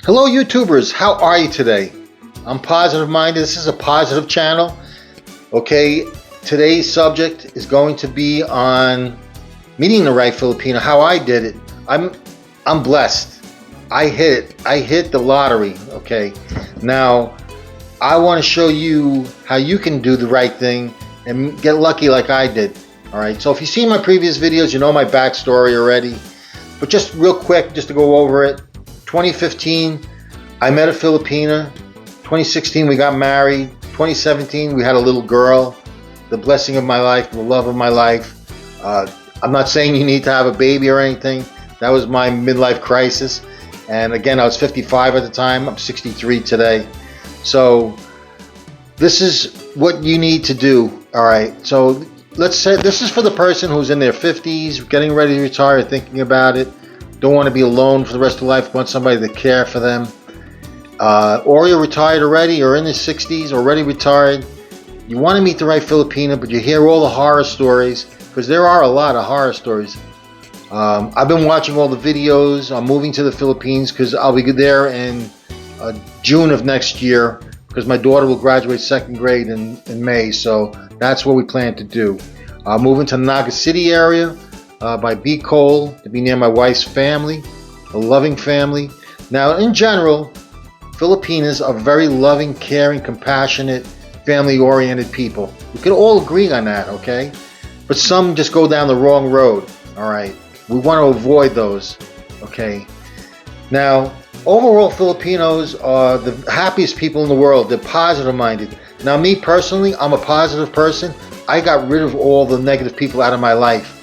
Hello YouTubers, how are you today? I'm positive minded. This is a positive channel. Okay, today's subject is going to be on meeting the right Filipino, how I did it. I'm blessed. I hit the lottery, okay? Now, I want to show you how you can do the right thing and get lucky like I did. All right, so if you've seen my previous videos, you know my backstory already. But just real quick, just to go over it. 2015, I met a Filipina. 2016, we got married. 2017, we had a little girl. The blessing of my life, the love of my life. I'm not saying you need to have a baby or anything. That was my midlife crisis. And again, I was 55 at the time. I'm 63 today. So this is what you need to do. All right, so let's say this is for the person who's in their 50s, getting ready to retire, thinking about it, don't want to be alone for the rest of life, want somebody to care for them, or you're retired already, or in the 60s, already retired. You want to meet the right Filipina, but you hear all the horror stories, because there are a lot of horror stories. I've been watching all the videos. I'm moving to the Philippines because I'll be there in June of next year, because my daughter will graduate 2nd grade in May, so that's what we plan to do. Moving to the Naga City area by Bicol to be near my wife's family, a loving family. Now, in general, Filipinos are very loving, caring, compassionate, family-oriented people. We can all agree on that, okay? But some just go down the wrong road, all right? We want to avoid those, okay? Now, overall, Filipinos are the happiest people in the world. They're positive-minded. Now, me personally, I'm a positive person. I got rid of all the negative people out of my life.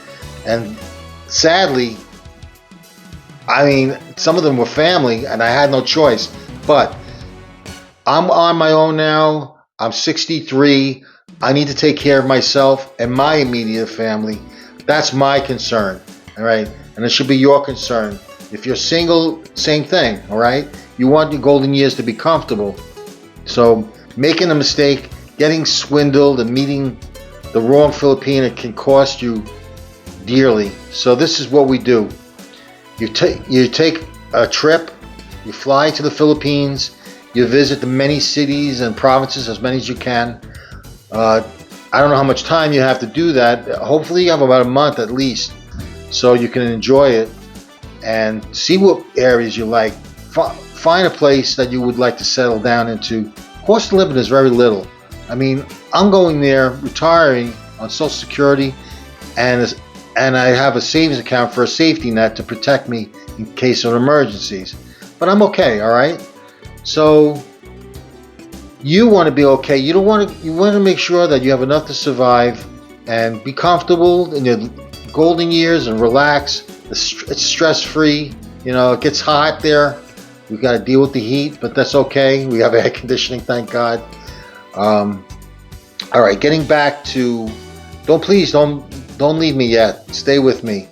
And sadly, I mean, some of them were family, and I had no choice. But I'm on my own now. I'm 63. I need to take care of myself and my immediate family. That's my concern, all right? And it should be your concern. If you're single, same thing, all right? You want your golden years to be comfortable. So making a mistake, getting swindled, and meeting the wrong Filipina can cost you dearly. So this is what we do. You take a trip, you fly to the Philippines, you visit the many cities and provinces, as many as you can. I don't know how much time you have to do that. Hopefully you have about a month at least, so you can enjoy it and see what areas you like. Find a place that you would like to settle down into. Cost of living is very little. I mean, I'm going there retiring on Social Security, and I have a savings account for a safety net to protect me in case of emergencies. But I'm okay, all right? So you want to be okay. You want to make sure that you have enough to survive and be comfortable in your golden years and relax. It's stress-free. You know, it gets hot there. We've got to deal with the heat, but that's okay. We have air conditioning, thank God. All right, getting back to, don't leave me yet. Stay with me.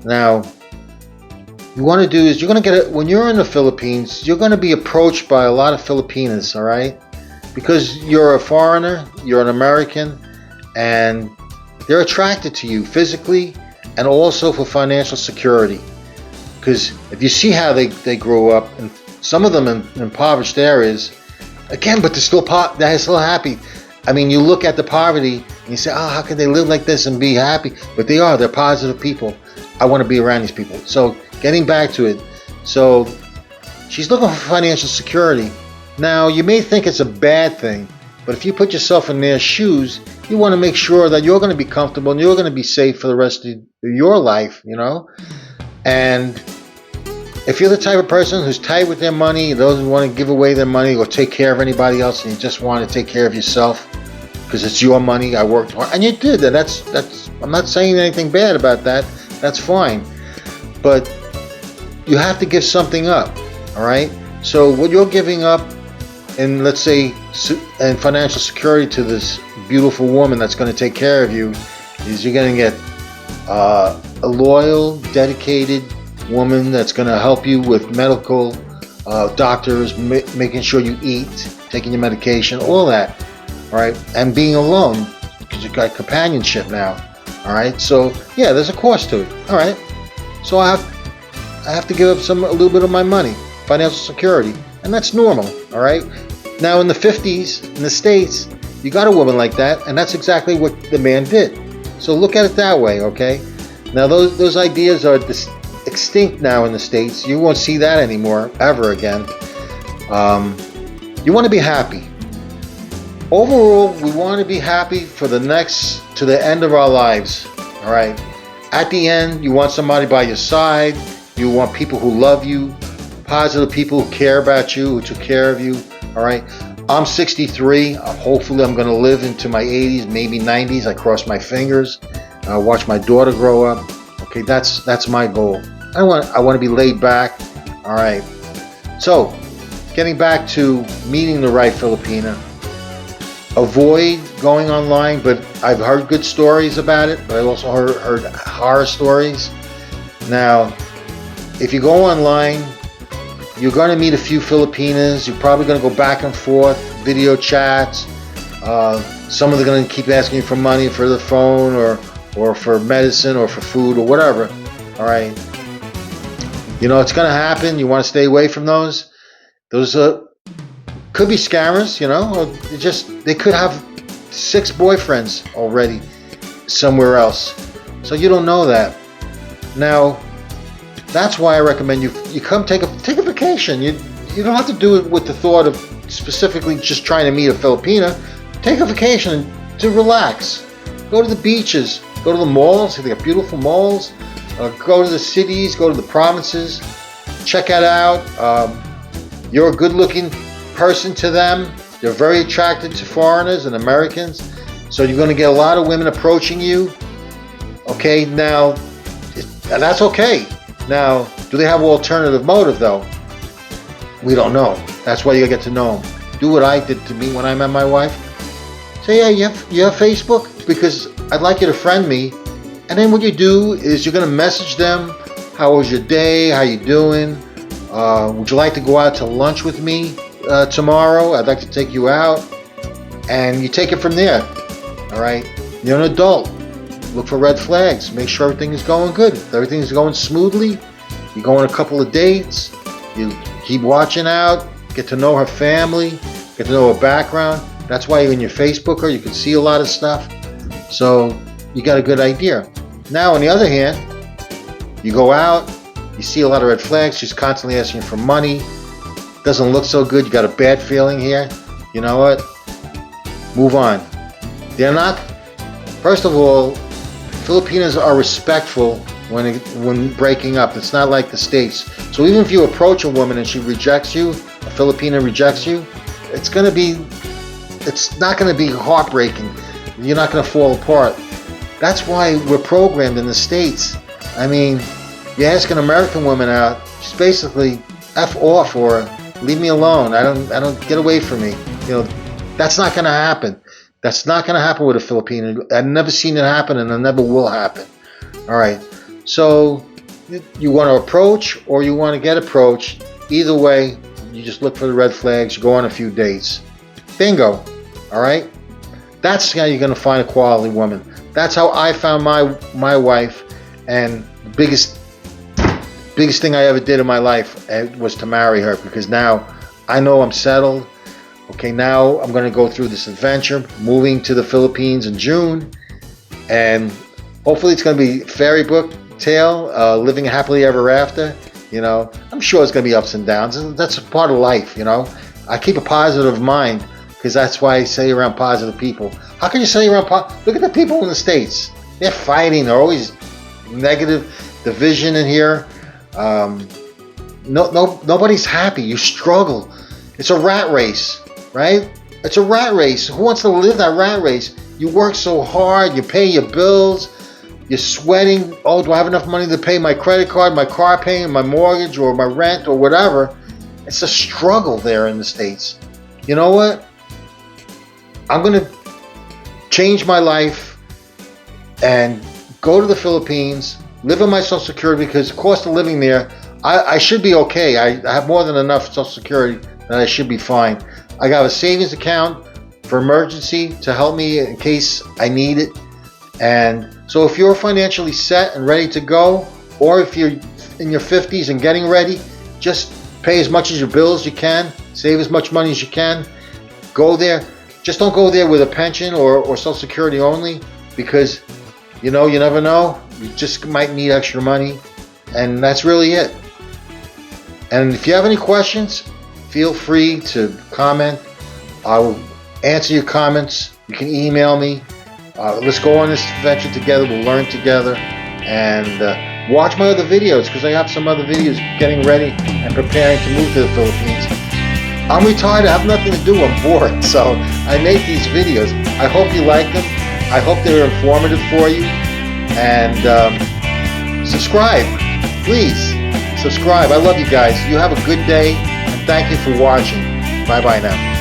Now, you want to do is you're going to get it when you're in the Philippines. You're going to be approached by a lot of Filipinas, all right? Because you're a foreigner, you're an American, and they're attracted to you physically and also for financial security. Because if you see how they grow up, and some of them in impoverished areas, again, but they're still happy. I mean, you look at the poverty and you say, oh, how can they live like this and be happy? But they're positive people. I want to be around these people. So getting back to it, so she's looking for financial security. Now, you may think it's a bad thing, but if you put yourself in their shoes, you want to make sure that you're going to be comfortable and you're going to be safe for the rest of your life, you know? And if you're the type of person who's tight with their money, doesn't want to give away their money or take care of anybody else, and you just want to take care of yourself because it's your money, I worked hard, and you did, and that's I'm not saying anything bad about that. That's fine. But you have to give something up, all right? So what you're giving up in, let's say, in financial security to this beautiful woman that's going to take care of you is you're going to get a loyal, dedicated woman that's going to help you with medical, doctors, making sure you eat, taking your medication, all that, all right? And being alone, because you've got companionship now, all right? So, yeah, there's a cost to it, all right? So I have to give up a little bit of my money. financial security, and that's normal. All right. Now in the 50s in the States, you got a woman like that, and that's exactly what the man did. So look at it that way, okay? Now those ideas are extinct now in the States. You won't see that anymore ever again. You want to be happy. Overall, we want to be happy to the end of our lives. All right. At the end, you want somebody by your side. You want people who love you, positive people who care about you, who took care of you. All right. I'm 63. Hopefully, I'm going to live into my 80s, maybe 90s. I cross my fingers. Watch my daughter grow up. Okay, that's my goal. I want to be laid back. All right. So, getting back to meeting the right Filipina. Avoid going online, but I've heard good stories about it, but I've also heard horror stories. Now, if you go online, you're going to meet a few Filipinas. You're probably going to go back and forth, video chats. Some of them are going to keep asking you for money for the phone or for medicine or for food or whatever. All right. You know, it's going to happen. You want to stay away from those. Those could be scammers, you know, or they could have 6 boyfriends already somewhere else. So you don't know that. Now, that's why I recommend you come take a vacation. You don't have to do it with the thought of specifically just trying to meet a Filipina. Take a vacation to relax. Go to the beaches, go to the malls. They got beautiful malls. Go to the cities, go to the provinces. Check it out. You're a good-looking person to them. They're very attracted to foreigners and Americans. So you're going to get a lot of women approaching you. Okay, now, that's okay. Now, do they have an alternative motive, though? We don't know. That's why you get to know them. Do what I did to me when I met my wife. Say, yeah, you have Facebook? Because I'd like you to friend me. And then what you do is you're going to message them. How was your day? How you doing? Would you like to go out to lunch with me tomorrow? I'd like to take you out. And you take it from there. All right? You're an adult. Look for red flags. Make sure everything is going good. If everything is going smoothly, you go on a couple of dates. You keep watching out. Get to know her family. Get to know her background. That's why in your Facebooker, you can see a lot of stuff. So you got a good idea. Now, on the other hand, you go out. You see a lot of red flags. She's constantly asking for money. Doesn't look so good. You got a bad feeling here. You know what? Move on. They're not. First of all, Filipinos are respectful when breaking up. It's not like the States. So even if you approach a woman and she rejects you, a Filipina rejects you, it's not going to be heartbreaking. You're not going to fall apart. That's why we're programmed in the States. I mean, you ask an American woman out, she's basically F off or leave me alone. I don't get away from me. You know, that's not going to happen. That's not going to happen with a Filipino. I've never seen it happen, and it never will happen. All right. So you want to approach or you want to get approached. Either way, you just look for the red flags. You go on a few dates. Bingo. All right. That's how you're going to find a quality woman. That's how I found my wife. And the biggest thing I ever did in my life was to marry her, because now I know I'm settled. Okay, now I'm going to go through this adventure, moving to the Philippines in June, and hopefully it's going to be fairy book tale, living happily ever after. You know, I'm sure it's going to be ups and downs, and that's a part of life. You know, I keep a positive mind, because that's why I say around positive people. How can you say around look at the people in the States. They're fighting. They're always negative, division in here. Nobody's happy. You struggle. It's a rat race. Right? It's a rat race. Who wants to live that rat race? You work so hard, you pay your bills, you're sweating. Oh, do I have enough money to pay my credit card, my car payment, my mortgage, or my rent, or whatever? It's a struggle there in the States. You know what? I'm going to change my life and go to the Philippines, live on my Social Security, because the cost of living there, I should be okay. I have more than enough Social Security that I should be fine. I got a savings account for emergency to help me in case I need it. And so if you're financially set and ready to go, or if you're in your 50s and getting ready, just pay as much as your bills you can, save as much money as you can. Go there. Just don't go there with a pension or Social Security only, because you never know. You just might need extra money, and that's really it. And if you have any questions, feel free to comment. I'll answer your comments. You can email me. Let's go on this adventure together. We'll learn together. And watch my other videos, because I have some other videos getting ready and preparing to move to the Philippines. I'm retired. I have nothing to do. I'm bored. So I make these videos. I hope you like them. I hope they're informative for you. And subscribe. Please subscribe. I love you guys. You have a good day. And thank you for watching. Bye-bye now.